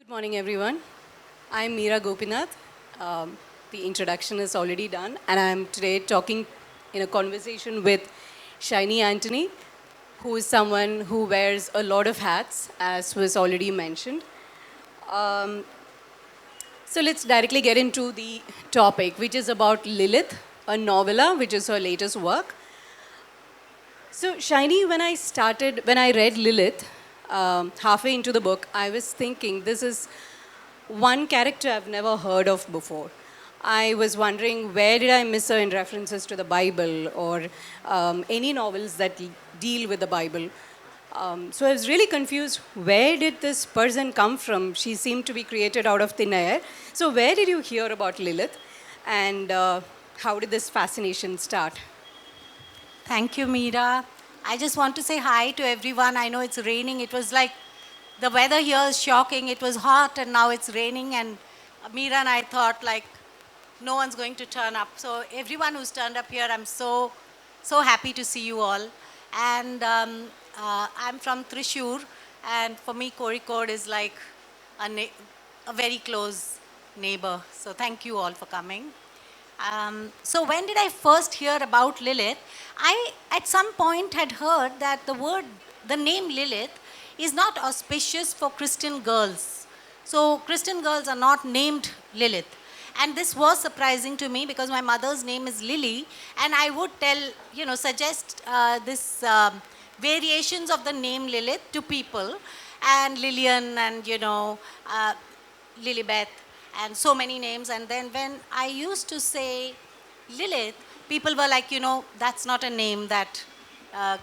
Good morning, everyone. I'm Meera Gopinath. The introduction is already done, and I'm today talking in a conversation with Shinie Antony, who is someone who wears a lot of hats, as was already mentioned. Um, so let's directly get into the topic, which is about Lilith, a novella, which is her latest work. So, Shinie, when I read Lilith, halfway into the book, I was thinking this is one character I've never heard of before. I was wondering where did I miss her in references to the Bible or any novels that deal with the Bible. So I was really confused. Where did this person come from? She seemed to be created out of thin air. So where did you hear about Lilith, and how did this fascination start? Thank you, Meera. I just want to say hi to everyone. I know it's raining. It was like the weather here is shocking. It was hot and now it's raining. And Meera and I thought like no one's going to turn up. So everyone who's turned up here, I'm so happy to see you all. And I'm from Thrissur, and for me, Kozhikode is like a very close neighbor. So thank you all for coming. So when did I first hear about Lilith? I at some point had heard that the name Lilith is not auspicious for Christian girls. So Christian girls are not named Lilith. And this was surprising to me because my mother's name is Lily, and I would suggest this variations of the name Lilith to people, and Lillian and Lilibeth and so many names. And then when I used to say Lilith, people were like, that's not a name that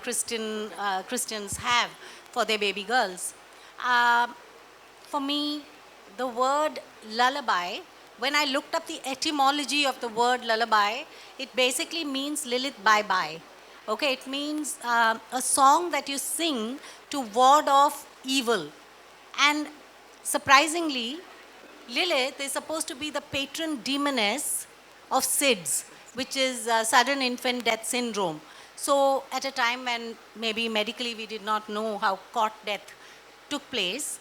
Christians have for their baby girls. For me, the word lullaby, when I looked up the etymology of the word lullaby, it basically means Lilith bye-bye. Okay, it means a song that you sing to ward off evil. And surprisingly, Lilith is supposed to be the patron demoness of SIDS, which is sudden infant death syndrome. So at a time when maybe medically we did not know how cot death took place,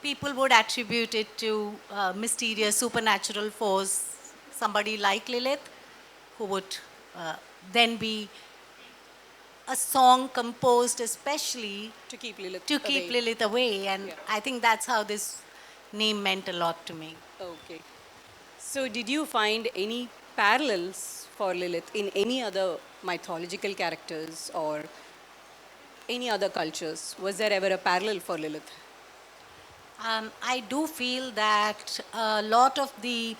people would attribute it to mysterious supernatural force, somebody like Lilith, who would then be a song composed especially To keep Lilith to keep away. Lilith away. And Yeah. I think that's how this name meant a lot to me. Okay. So, did you find any parallels for Lilith in any other mythological characters or any other cultures? Was there ever a parallel for Lilith? I do feel that a lot of the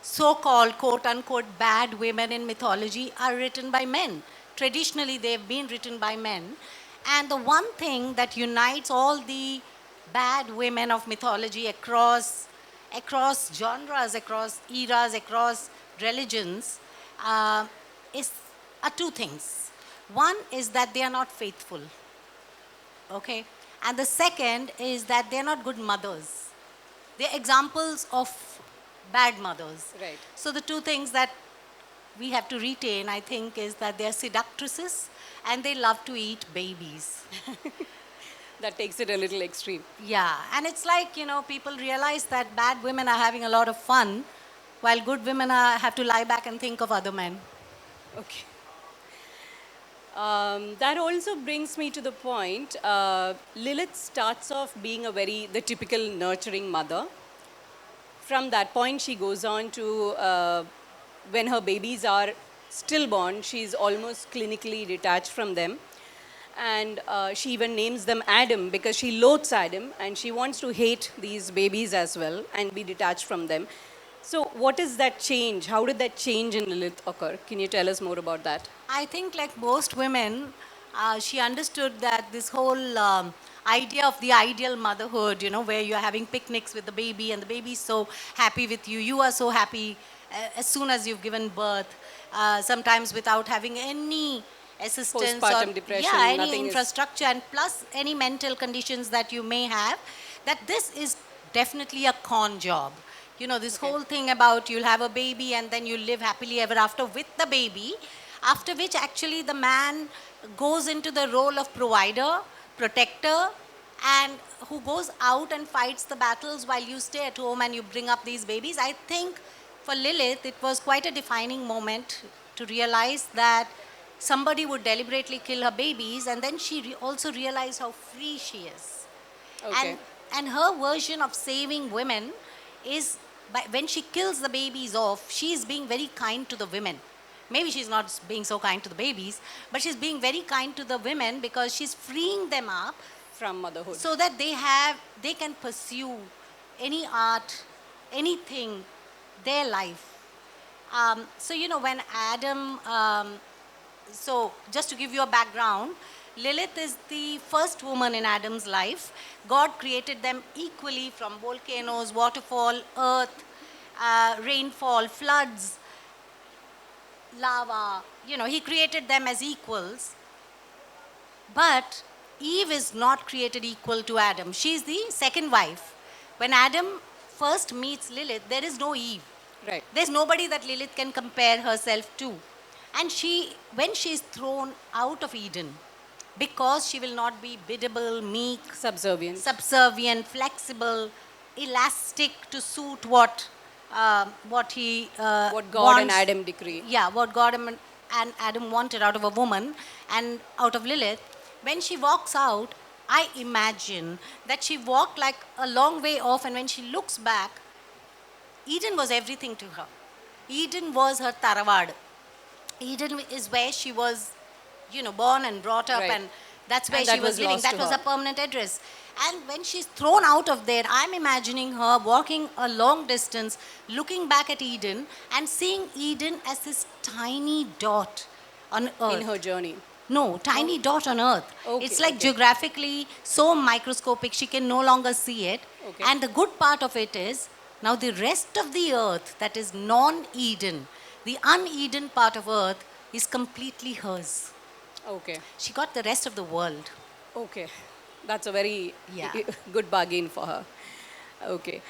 so-called quote-unquote bad women in mythology are written by men. Traditionally, they've been written by men. And the one thing that unites all the bad women of mythology across genres, across eras, across religions, uh, is are two things. One is that they are not faithful. Okay, and the second is that they're not good mothers. They're examples of bad mothers. Right. So the two things that we have to retain, I think, is that they're seductresses and they love to eat babies. That takes it a little extreme. Yeah, and it's like, people realize that bad women are having a lot of fun while good women have to lie back and think of other men. Okay. That also brings me to the point. Lilith starts off being the typical nurturing mother. From that point, she goes on to when her babies are stillborn, she's almost clinically detached from them. And she even names them Adam because she loathes Adam and she wants to hate these babies as well and be detached from them. So, what is that change? How did that change in Lilith occur? Can you tell us more about that? I think, like most women, she understood that this whole idea of the ideal motherhood, where you're having picnics with the baby and the baby's so happy with you, you are so happy as soon as you've given birth, sometimes without having any assistance Postpartum or depression, any nothing is- infrastructure, and plus any mental conditions that you may have, that this is definitely a con job. This whole thing about you'll have a baby and then you live happily ever after with the baby, after which actually the man goes into the role of provider, protector, and who goes out and fights the battles while you stay at home and you bring up these babies. I think for Lilith, it was quite a defining moment to realize that somebody would deliberately kill her babies, and then she also realized how free she is. Okay. And her version of saving women is when she kills the babies off, she is being very kind to the women. Maybe she's not being so kind to the babies, but she's being very kind to the women because she's freeing them up From motherhood. so that they can pursue any art, anything, their life. So when Adam, so just to give you a background, Lilith is the first woman in Adam's life. God created them equally from volcanoes, waterfall, earth, rainfall, floods, lava. He created them as equals. But Eve is not created equal to Adam. She is the second wife. When Adam first meets Lilith, there is no Eve. Right. There's nobody that Lilith can compare herself to. And when she is thrown out of Eden, because she will not be biddable, meek, subservient, flexible, elastic to suit what he what God wants. and Adam decree. Yeah, what God and Adam wanted out of a woman and out of Lilith. When she walks out, I imagine that she walked like a long way off, and when she looks back, Eden was everything to her. Eden was her taravad. Eden is where she was, born and brought up, Right. and that's where And she that was was living. lost That to was her. her permanent address. And when she's thrown out of there, I'm imagining her walking a long distance, looking back at Eden and seeing Eden as this tiny dot on earth. In her journey. No, tiny dot on earth. Okay, It's like okay. geographically so microscopic, she can no longer see it. Okay. And the good part of it is, now the rest of the earth that is non-Eden, the un-Eden part of earth is completely hers. Okay. She got the rest of the world. Okay. That's a very Yeah. good bargain for her. Okay.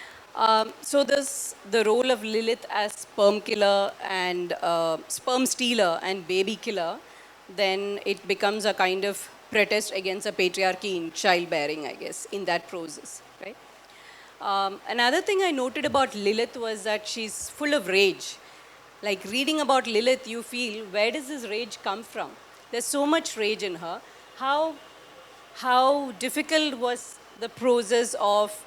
So this the role of Lilith as sperm killer and sperm stealer and baby killer, then it becomes a kind of protest against a patriarchy in childbearing, I guess, in that process, right? Another thing I noted about Lilith was that she's full of rage. Like reading about Lilith, you feel, where does this rage come from? There's so much rage in her. How difficult was the process of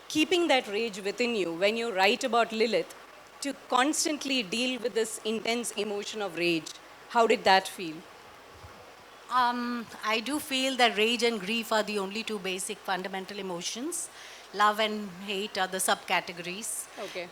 keeping that rage within you when you write about Lilith to constantly deal with this intense emotion of rage? How did that feel? I do feel that rage and grief are the only two basic fundamental emotions. Love and hate are the subcategories. Okay.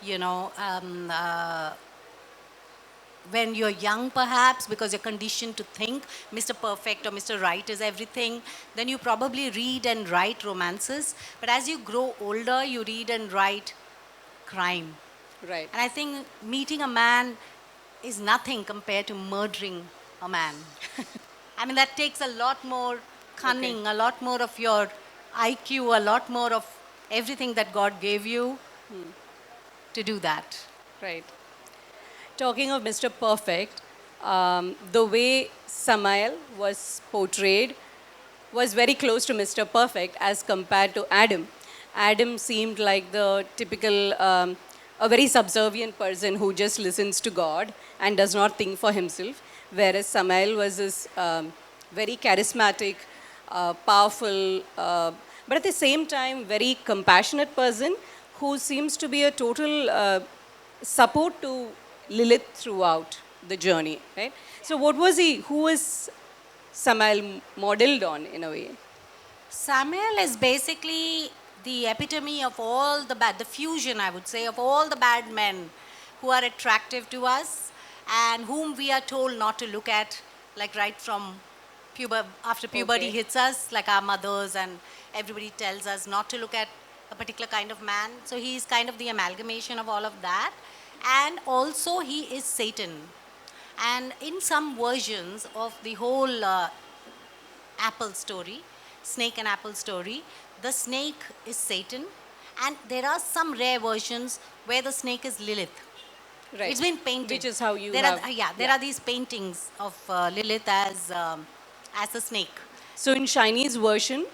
When you're young, perhaps, because you're conditioned to think Mr. Perfect or Mr. Right is everything, then you probably read and write romances. But as you grow older, you read and write crime. Right. And I think meeting a man is nothing compared to murdering a man. I mean, that takes a lot more cunning, a lot more of your IQ, a lot more of everything that God gave you to do that. Right. Talking of Mr. Perfect, the way Samael was portrayed was very close to Mr. Perfect as compared to Adam. Adam seemed like the typical, a very subservient person who just listens to God and does not think for himself, whereas Samael was this very charismatic, powerful, but at the same time, very compassionate person who seems to be a total support to Lilith throughout the journey, right? So what was he, who was Samael modeled on in a way? Samuel is basically the epitome of all the bad, the fusion, I would say, of all the bad men who are attractive to us and whom we are told not to look at, like right from after puberty Okay. hits us, like our mothers and everybody tells us not to look at a particular kind of man. So he is kind of the amalgamation of all of that. And also he is Satan. And in some versions of the whole apple story, snake and apple story, the snake is Satan. And there are some rare versions where the snake is Lilith. Right. It's been painted. Which is how you there have... Are, there are these paintings of Lilith as a snake. So in Shinie's version,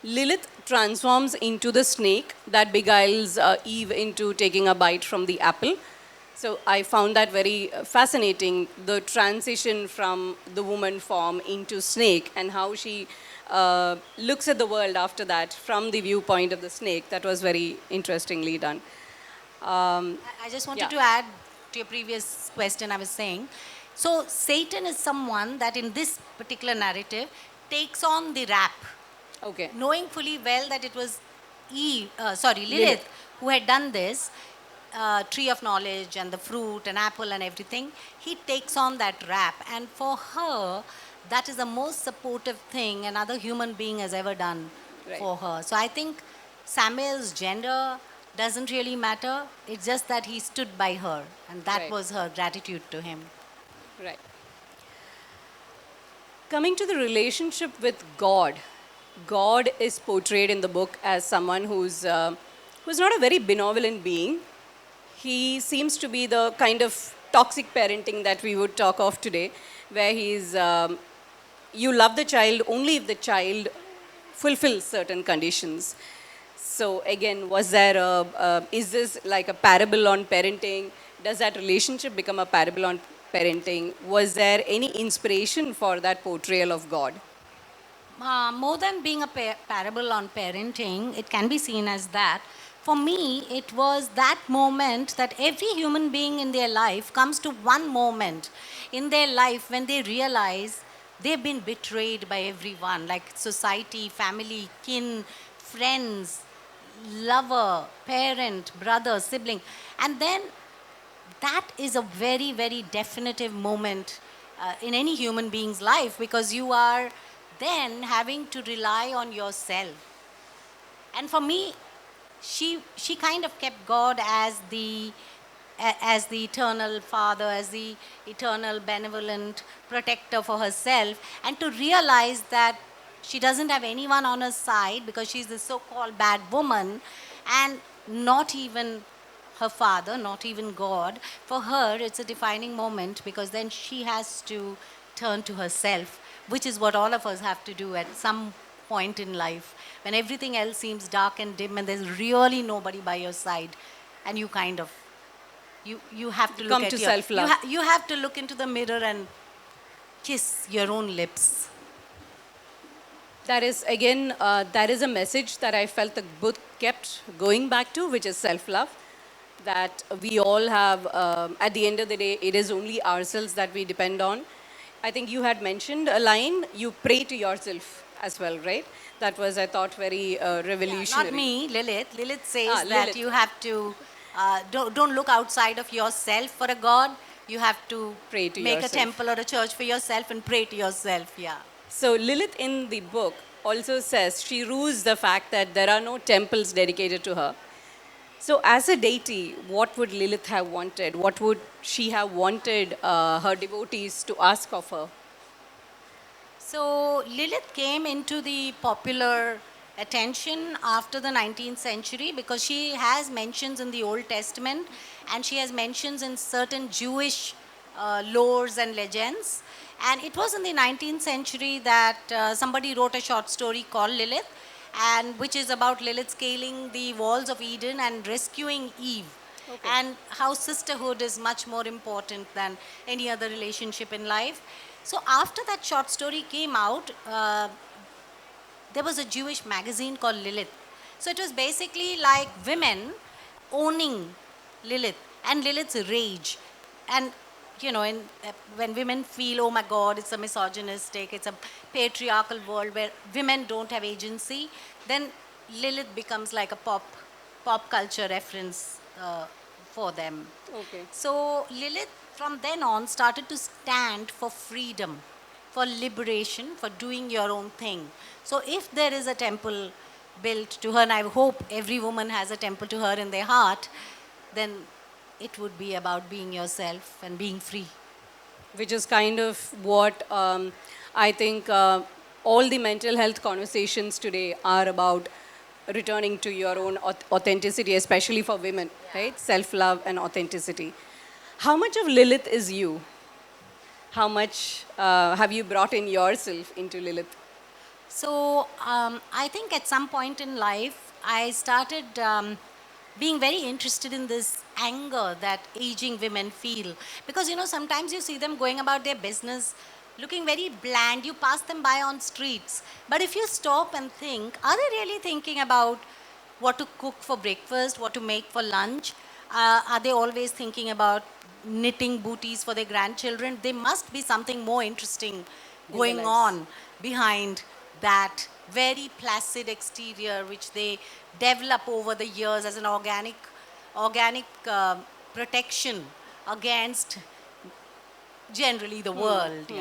Lilith transforms into the snake that beguiles Eve into taking a bite from the apple. So I found that very fascinating, the transition from the woman form into snake and how she looks at the world after that from the viewpoint of the snake. That was very interestingly done. I just wanted Yeah. to add to your previous question, I was saying. So, Satan is someone that in this particular narrative takes on the rap, Okay. knowing fully well that it was Lilith, Lilith. who had done this tree of knowledge and the fruit and apple and everything. He takes on that rap, and for her, that is the most supportive thing another human being has ever done Right. for her. So I think Samuel's gender doesn't really matter. It's just that he stood by her, and that Right. was her gratitude to him. Right. Coming to the relationship with God, God is portrayed in the book as someone who's not a very benevolent being. He seems to be the kind of toxic parenting that we would talk of today, where you love the child only if the child fulfills certain conditions. So again, is this like a parable on parenting? Does that relationship become a parable on parenting? Was there any inspiration for that portrayal of God? More than being a parable on parenting, it can be seen as that. For me, it was that moment that every human being in their life comes to one moment in their life when they realize they've been betrayed by everyone, like society, family, kin, friends, lover, parent, brother, sibling. And then that is a very, very definitive moment in any human being's life, because you are then having to rely on yourself. And for me, she kind of kept God as the eternal father, as the eternal benevolent protector for herself, and to realize that she doesn't have anyone on her side because she's the so-called bad woman, and not even her father, not even God. For her, it's a defining moment, because then she has to turn to herself, which is what all of us have to do at some point in life, when everything else seems dark and dim and there's really nobody by your side, and you kind of you have to look Come at to your self-love. you have to look into the mirror and kiss your own lips. That is, again, that is a message that I felt the book kept going back to, which is self love. That we all have, at the end of the day, it is only ourselves that we depend on. I think you had mentioned a line, you pray to yourself as well, right? That was, I thought, very revolutionary. Not me, Lilith. Lilith says that Lilith. you have to don't look outside of yourself for a god. You have to Pray to make yourself. a temple or a church for yourself and pray to yourself. Yeah. So Lilith in the book also says she rues the fact that there are no temples dedicated to her. So as a deity, what would Lilith have wanted? What would she have wanted her devotees to ask of her? So Lilith came into the popular attention after the 19th century, because she has mentions in the Old Testament, and she has mentions in certain Jewish lores and legends. And it was in the 19th century that somebody wrote a short story called Lilith, and which is about Lilith scaling the walls of Eden and rescuing Eve. Okay. And how sisterhood is much more important than any other relationship in life. So after that short story came out, there was a Jewish magazine called Lilith. So it was basically like women owning Lilith and Lilith's rage. And when women feel, oh my God, it's a misogynistic, it's a patriarchal world where women don't have agency, then Lilith becomes like a pop culture reference for them. Okay. So Lilith from then on started to stand for freedom, for liberation, for doing your own thing. So if there is a temple built to her, and I hope every woman has a temple to her in their heart, then it would be about being yourself and being free. Which is kind of what I think all the mental health conversations today are about, returning to your own authenticity, especially for women, right? Self-love and authenticity. How much of Lilith is you? How much have you brought in yourself into Lilith? I think at some point in life, I started being very interested in this anger that aging women feel. Because, sometimes you see them going about their business looking very bland. You pass them by on streets. But if you stop and think, are they really thinking about what to cook for breakfast, what to make for lunch? Are they always thinking about knitting booties for their grandchildren? There must be something more interesting In their going lives. on behind that very placid exterior which they develop over the years as an organic protection against generally the world.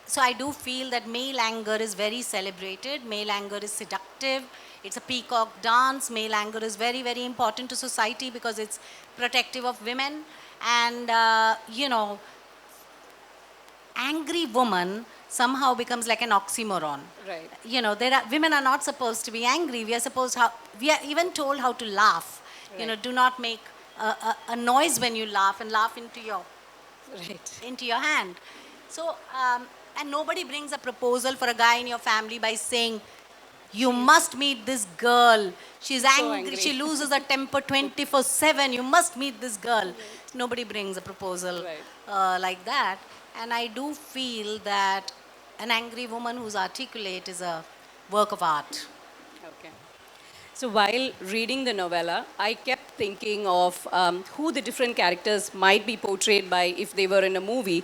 So I do feel that male anger is very celebrated. Male anger is seductive. It's a peacock dance. Male anger is very, very important to society because it's protective of women. And, angry woman somehow becomes like an oxymoron. Right. Women are not supposed to be angry. We are even told how to laugh. Right. Do not make a noise when you laugh and laugh Right. into your hand. So, and nobody brings a proposal for a guy in your family by saying, you must meet this girl. She's So angry. angry. She loses her temper 24/7. You must meet this girl. Nobody brings a proposal Right. like that. And I do feel that an angry woman who's articulate is a work of art. Okay. So while reading the novella, I kept thinking of who the different characters might be portrayed by if they were in a movie.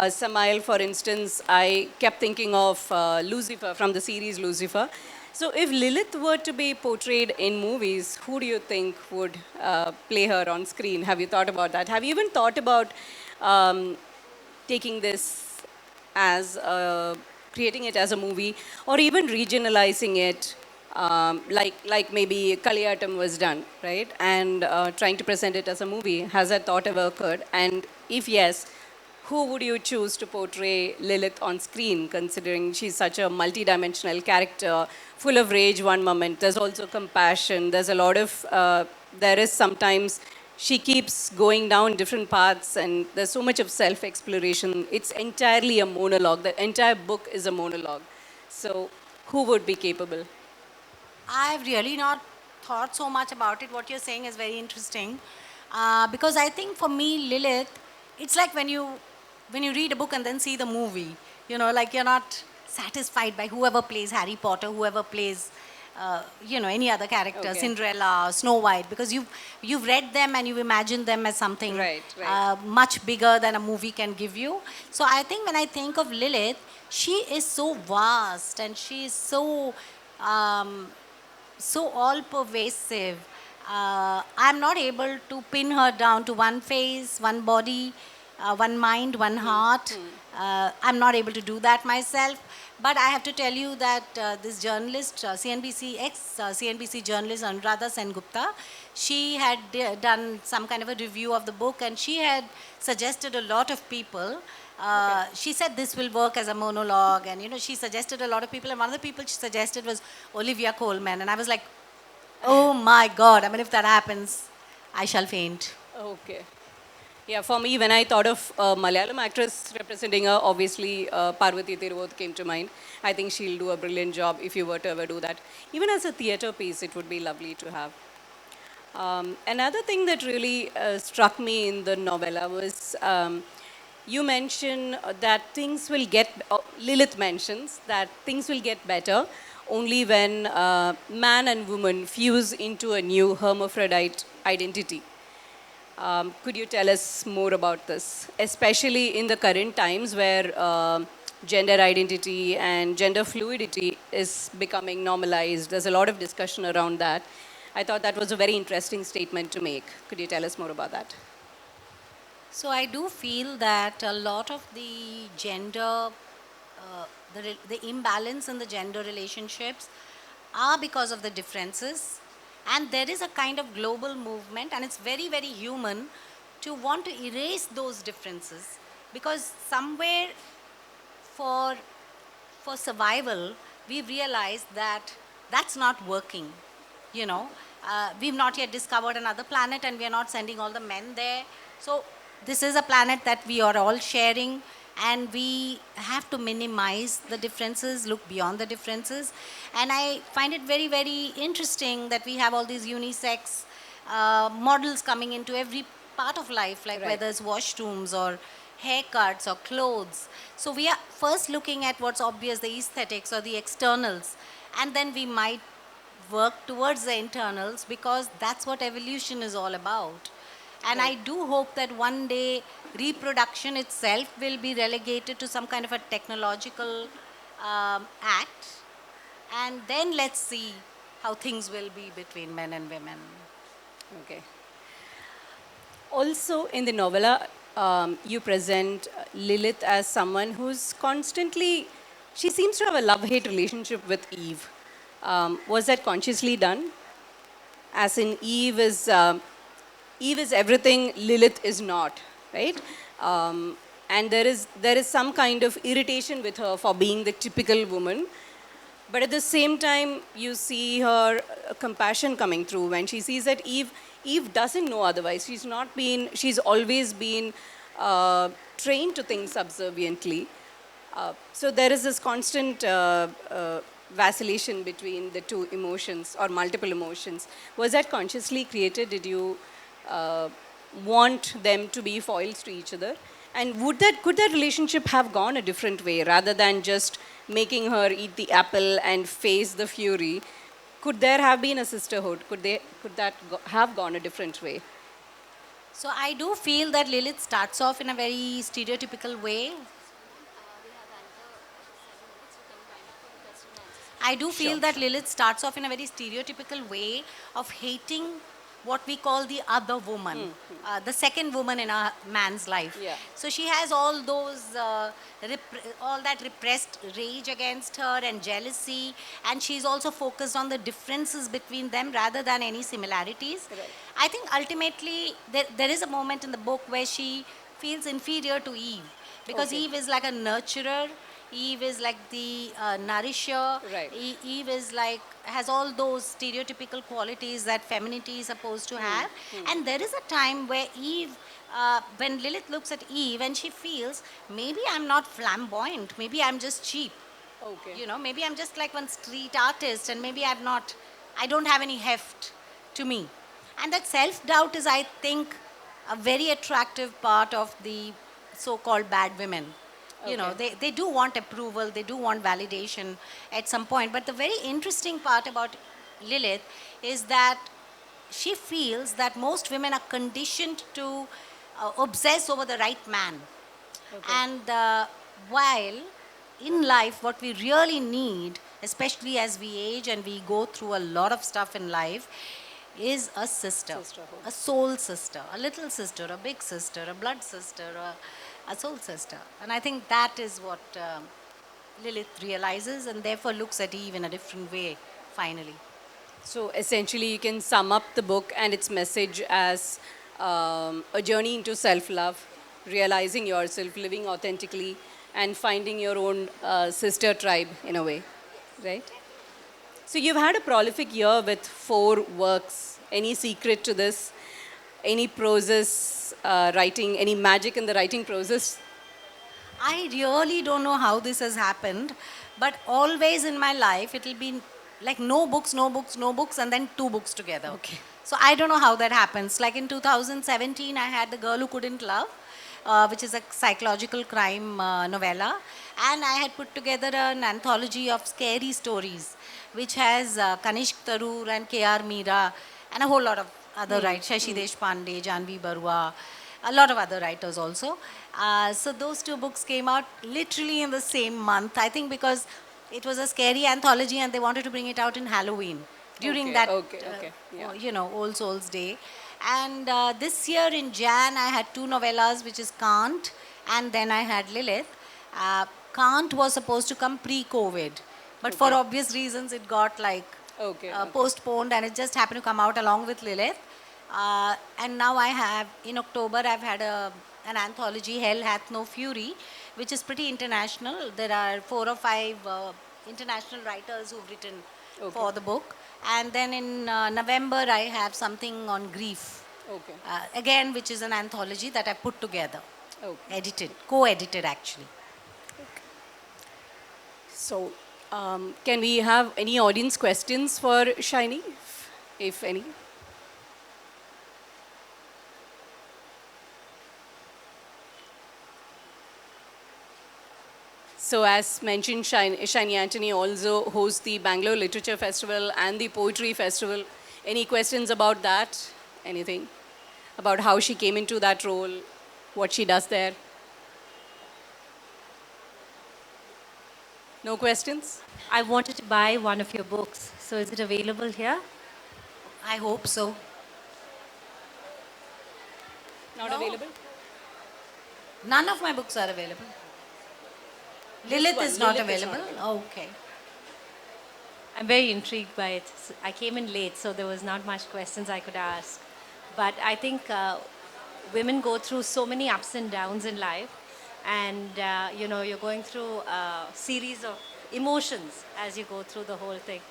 Samael, for instance, I kept thinking of Lucifer from the series Lucifer. So if Lilith were to be portrayed in movies, who do you think would play her on screen? Have you thought about that? Have you even thought about um, taking this as creating it as a movie or even regionalizing it like maybe Kaliyatam was done, right? And trying to present it as a movie. Has that thought ever occurred? And if yes, who would you choose to portray Lilith on screen, considering she's such a multidimensional character, full of rage one moment, there's also compassion, there's a lot of, there is sometimes she keeps going down different paths and there's so much of self-exploration. It's entirely a monologue. The entire book is a monologue. So who would be capable? I've really not thought so much about it. What you're saying is very interesting, because I think for me, Lilith, it's like when you read a book and then see the movie. Like you're not satisfied by whoever plays Harry Potter, whoever plays, any other character, Okay. Cinderella, Snow White, because you've read them and you've imagined them as something Right, right. much bigger than a movie can give you. So I think when I think of Lilith, she is so vast and she is um, so all pervasive. I'm not able to pin her down to one face, one body, one mind, one heart. I'm not able to do that myself. But I have to tell you that this journalist, CNBC journalist Anuradha Sengupta, she had done some kind of a review of the book and she had suggested a lot of people. She said this will work as a monologue, and she suggested a lot of people, and one of the people she suggested was Olivia Colman, and I was like, oh my God! I mean, if that happens, I shall faint. Okay. Yeah, for me, when I thought of a Malayalam actress representing her, obviously Parvati Thiruvoth came to mind. I think she'll do a brilliant job if you were to ever do that. Even as a theatre piece, it would be lovely to have. Another thing that really struck me in the novella was you mention that things will Lilith mentions that things will get better only when man and woman fuse into a new hermaphrodite identity. Could you tell us more about this, especially in the current times where gender identity and gender fluidity is becoming normalized? There's a lot of discussion around that. I thought that was a very interesting statement to make. Could you tell us more about that? So I do feel that a lot of the the imbalance in the gender relationships are because of the differences. And there is a kind of global movement, and it's very, very human to want to erase those differences. Because somewhere for, for survival, we've realized that that's not working. We've not yet discovered another planet and we are not sending all the men there. So this is a planet that we are all sharing. and we have to minimize the differences, look beyond the differences. And I find it very, very interesting that we have all these unisex models coming into every part of life, like Right. whether it's washrooms or haircuts or clothes. So we are first looking at what's obvious, the aesthetics or the externals, and then we might work towards the internals, because that's what evolution is all about. And I do hope that one day reproduction itself will be relegated to some kind of a technological act, and then let's see how things will be between men and women. Okay. Also, in the novella, you present Lilith as someone who's constantly, she seems to have a love hate relationship with Eve. Was that consciously done? As in, Eve is everything, Lilith is not, right? And there is some kind of irritation with her for being the typical woman. But at the same time, you see her compassion coming through when she sees that Eve doesn't know otherwise. She's always been trained to think subserviently. So there is this constant vacillation between the two emotions or multiple emotions. Was that consciously created? Did you uh, want them to be foils to each other? And could that relationship have gone a different way rather than just making her eat the apple and face the fury? Could there have been a sisterhood? Could that have gone a different way? So I do feel that Lilith starts off in a very stereotypical way. I do feel that Lilith starts off in a very stereotypical way of hating what we call the other woman, the second woman in a man's life. Yeah. So she has all those, all that repressed rage against her and jealousy, and she's also focused on the differences between them rather than any similarities. Right. I think ultimately there is a moment in the book where she feels inferior to Eve, because Okay. Eve is like a nurturer. Eve is like the nourisher. Right. Eve is like, has all those stereotypical qualities that femininity is supposed to have. And there is a time where Eve, when Lilith looks at Eve and she feels, maybe I'm not flamboyant, maybe I'm just cheap. Okay. You know, maybe I'm just like one street artist, and maybe I don't have any heft to me. And that self-doubt is, I think, a very attractive part of the so-called bad women. You know, Okay. they do want approval, they do want validation at some point. But the very interesting part about Lilith is that she feels that most women are conditioned to obsess over the right man. Okay. And while in life, what we really need, especially as we age and we go through a lot of stuff in life, is a sister, Sisterhood. a soul sister, a little sister, a big sister, a blood sister, a soul sister. And I think that is what Lilith realizes, and therefore looks at Eve in a different way, finally. So essentially, you can sum up the book and its message as a journey into self love, realizing yourself, living authentically, and finding your own sister tribe in a way, right? So you've had a prolific year with 4 works. Any secret to this? Any process writing? Any magic in the writing process? I really don't know how this has happened, but always in my life it'll be like no books, no books, no books, and then 2 books together. Okay. So I don't know how that happens. Like in 2017, I had The Girl Who Couldn't Love, which is a psychological crime novella, and I had put together an anthology of scary stories, which has Kanishk Tarur and K.R. Meera and a whole lot of other writers, Shashi Deshpande, Janvi Barua, a lot of other writers also. So those 2 books came out literally in the same month, I think, because it was a scary anthology and they wanted to bring it out in Halloween during Okay, that, okay, yeah. you know, All Souls Day. And this year in Jan, I had 2 novellas, which is Kant, and then I had Lilith. Kant was supposed to come pre-COVID, but for Okay. obvious reasons, it got like Okay. postponed, and it just happened to come out along with Lilith. And now I have, in October, I've had an anthology, Hell Hath No Fury, which is pretty international. There are 4 or 5 international writers who've written for the book. And then in November, I have something on grief, Okay. again, which is an anthology that I put together. Okay. Edited, co-edited actually. So, can we have any audience questions for Shinie, if any? So, as mentioned, Shinie Antony also hosts the Bangalore Literature Festival and the Poetry Festival. Any questions about that? Anything? About how she came into that role, what she does there? No questions? I wanted to buy one of your books. So is it available here? I hope so. Not No. available? None of my books are available. Lilith one, is not Lilith is not available. Okay. I'm very intrigued by it. I came in late, so there was not much questions I could ask. But I think women go through so many ups and downs in life, and you're going through a series of emotions as you go through the whole thing.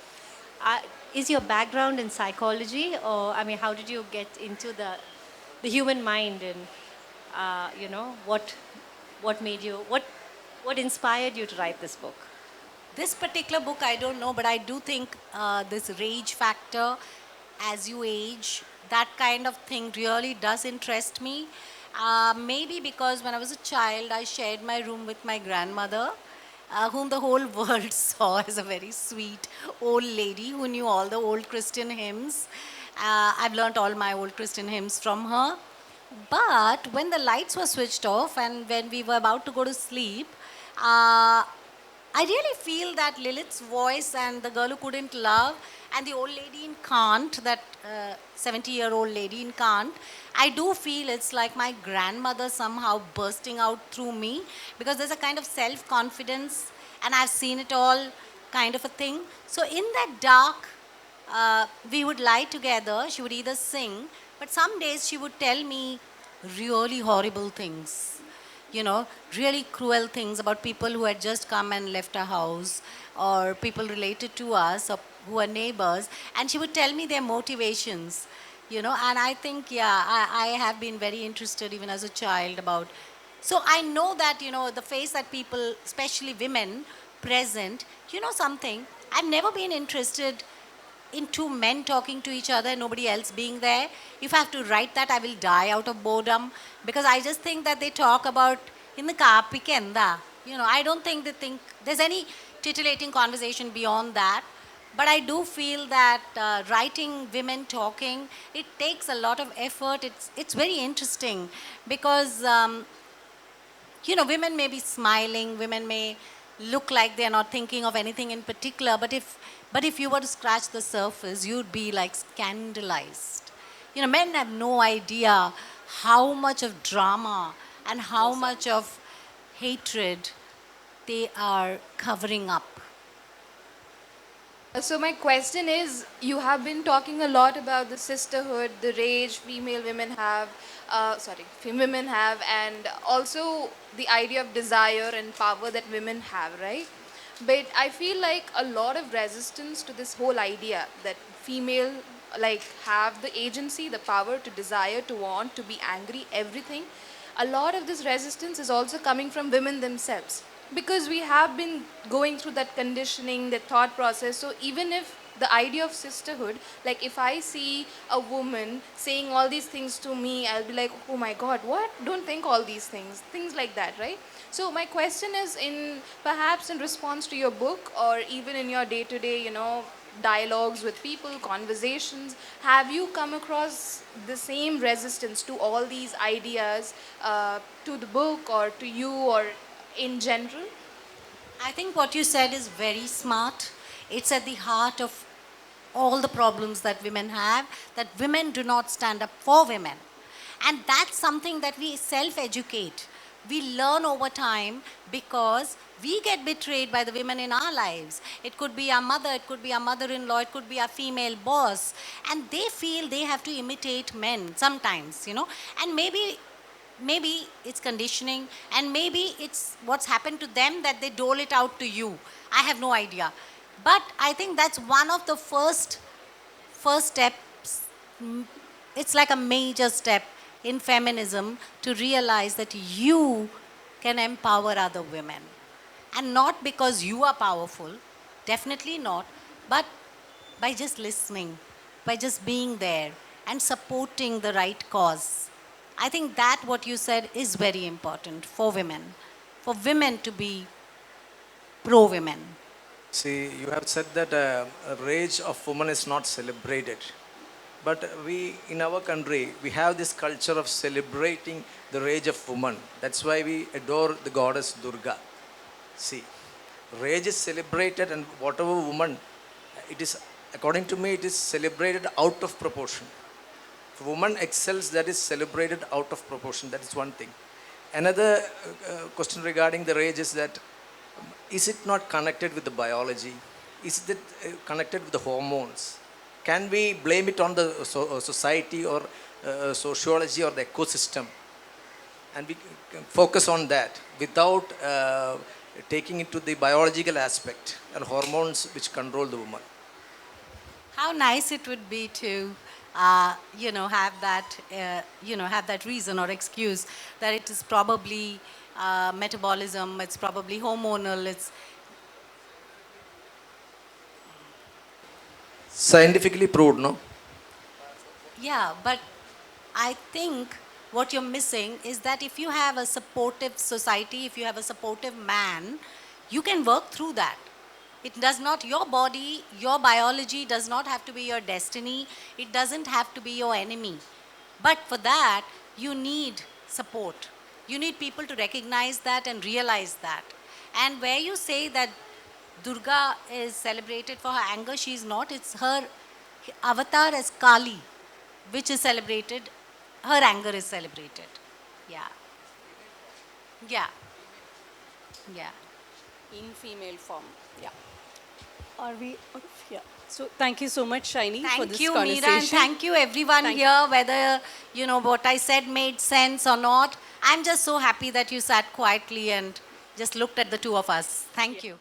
Is your background in psychology, or I mean, how did you get into the human mind, and what made you what inspired you to write this book? This particular book, I don't know, but I do think this rage factor as you age, that kind of thing really does interest me. Maybe because when I was a child, I shared my room with my grandmother, whom the whole world saw as a very sweet old lady who knew all the old Christian hymns. I've learnt all my old Christian hymns from her. But when the lights were switched off and when we were about to go to sleep, I really feel that Lilith's voice and the girl who couldn't love and the old lady in Kant, that 70-year-old lady in Kant, I do feel it's like my grandmother somehow bursting out through me, because there's a kind of self-confidence and I've seen it all kind of a thing. So in that dark, we would lie together. She would either sing, but some days she would tell me really horrible things, really cruel things about people who had just come and left our house, or people related to us, or who are neighbors. And she would tell me their motivations, and I think, yeah, I have been very interested even as a child about. So I know that, the face that people, especially women, present, something, I've never been interested in two men talking to each other, nobody else being there. If I have to write that, I will die out of boredom, because I just think that they talk about in the kapikenda. I don't think they think there's any titillating conversation beyond that. But I do feel that writing women talking, it takes a lot of effort. It's very interesting because women may be smiling, women may look like they're not thinking of anything in particular, but if you were to scratch the surface, you'd be like scandalized. Men have no idea how much of drama and how much of hatred they are covering up. So my question is, you have been talking a lot about the sisterhood, the rage women have, and also the idea of desire and power that women have, right? But I feel like a lot of resistance to this whole idea that female have the agency, the power to desire, to want, to be angry, everything. A lot of this resistance is also coming from women themselves, because we have been going through that conditioning, that thought process. So even if the idea of sisterhood, like if I see a woman saying all these things to me, I'll be like, oh my god, what? Don't think all these things like that, right? So my question is, perhaps in response to your book, or even in your day-to-day dialogues with people, conversations, have you come across the same resistance to all these ideas, to the book or to you, or in general? I think what you said is very smart. It's at the heart of all the problems that women have, that women do not stand up for women. And that's something that we self-educate. We learn over time because we get betrayed by the women in our lives. It could be our mother, it could be our mother-in-law, it could be our female boss. And they feel they have to imitate men sometimes, And maybe it's conditioning, and maybe it's what's happened to them that they dole it out to you. I have no idea. But I think that's one of the first steps. It's like a major step in feminism to realize that you can empower other women. And not because you are powerful, definitely not, but by just listening, by just being there and supporting the right cause. I think that what you said is very important for women to be pro women. See, you have said that a rage of woman is not celebrated. But we, in our country, we have this culture of celebrating the rage of woman. That's why we adore the goddess Durga. See, rage is celebrated, and whatever woman, it is, according to me, it is celebrated out of proportion. If a woman excels, that is celebrated out of proportion. That is one thing. Another question regarding the rage is that is it not connected with the biology? Is it connected with the hormones? Can we blame it on the society or sociology or the ecosystem? And we can focus on that without taking into the biological aspect and hormones which control the woman. How nice it would be to, have that reason or excuse that it is probably metabolism, it's probably hormonal, it's Scientifically proved, no? yeah, but I think what you're missing is that if you have a supportive society, if you have a supportive man, you can work through that. It does not, your body, your biology does not have to be your destiny. It doesn't have to be your enemy. But for that, you need support. You need people to recognize that and realize that. And where you say that Durga is celebrated for her anger, she is not. It's her avatar as Kali, which is celebrated. Her anger is celebrated. Yeah. Yeah. Yeah. In female form. Yeah. Are we? Yeah. So thank you so much, Shinie, for this Thank you, conversation. Meera, and thank you everyone here, whether what I said made sense or not. I'm just so happy that you sat quietly and just looked at the two of us. Thank you.